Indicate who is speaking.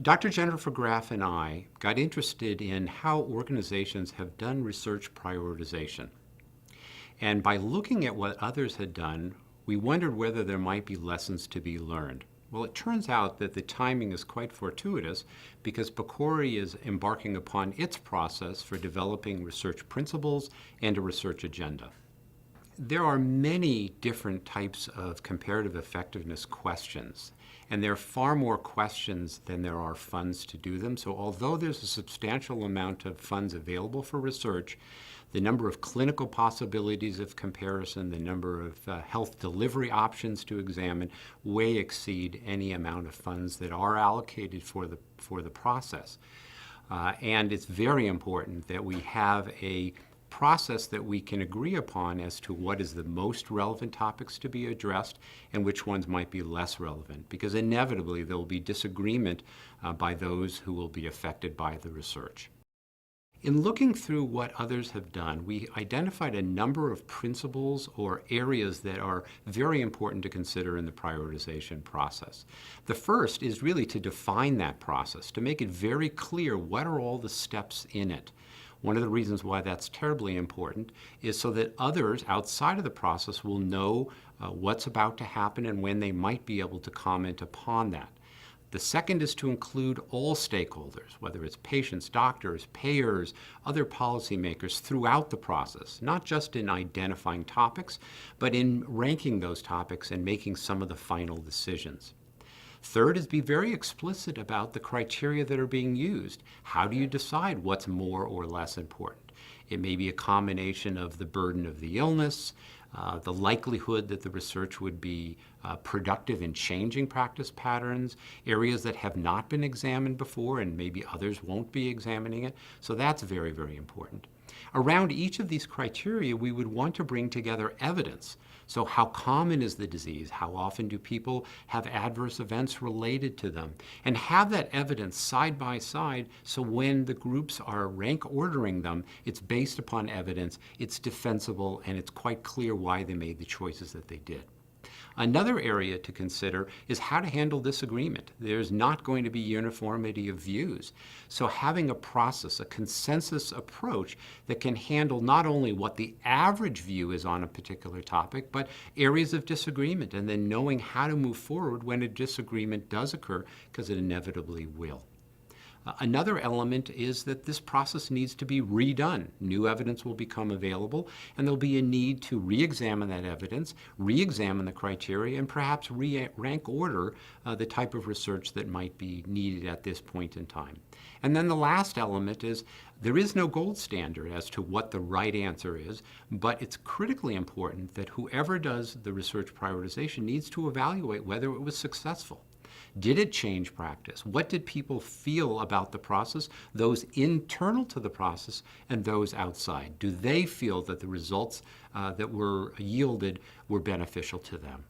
Speaker 1: Dr. Jennifer Graff and I got interested in how organizations have done research prioritization. And by looking at what others had done, we wondered whether there might be lessons to be learned. Well, it turns out that the timing is quite fortuitous because PCORI is embarking upon its process for developing research principles and a research agenda. There are many different types of comparative effectiveness questions, and there are far more questions than there are funds to do them. So although there's a substantial amount of funds available for research, the number of clinical possibilities of comparison, the number of health delivery options to examine way exceed any amount of funds that are allocated for the process. And it's very important that we have a process that we can agree upon as to what is the most relevant topics to be addressed and which ones might be less relevant, because inevitably there will be disagreement by those who will be affected by the research. In looking through what others have done, we identified a number of principles or areas that are very important to consider in the prioritization process. The first is really to define that process, to make it very clear what are all the steps in it. One of the reasons why that's terribly important is so that others outside of the process will know what's about to happen and when they might be able to comment upon that. The second is to include all stakeholders, whether it's patients, doctors, payers, other policymakers throughout the process, not just in identifying topics, but in ranking those topics and making some of the final decisions. Third is be very explicit about the criteria that are being used. How do you decide what's more or less important? It may be a combination of the burden of the illness, the likelihood that the research would be productive in changing practice patterns, areas that have not been examined before and maybe others won't be examining it. So that's very, very important. Around each of these criteria, we would want to bring together evidence. So how common is the disease? How often do people have adverse events related to them? And have that evidence side by side so when the groups are rank ordering them, it's based upon evidence, it's defensible, and it's quite clear why they made the choices that they did. Another area to consider is how to handle disagreement. There's not going to be uniformity of views. So having a process, a consensus approach that can handle not only what the average view is on a particular topic, but areas of disagreement, and then knowing how to move forward when a disagreement does occur, because it inevitably will. Another element is that this process needs to be redone. New evidence will become available, and there'll be a need to re-examine that evidence, re-examine the criteria, and perhaps rank order the type of research that might be needed at this point in time. And then the last element is there is no gold standard as to what the right answer is, but it's critically important that whoever does the research prioritization needs to evaluate whether it was successful. Did it change practice? What did people feel about the process, those internal to the process and those outside? Do they feel that the results that were yielded were beneficial to them?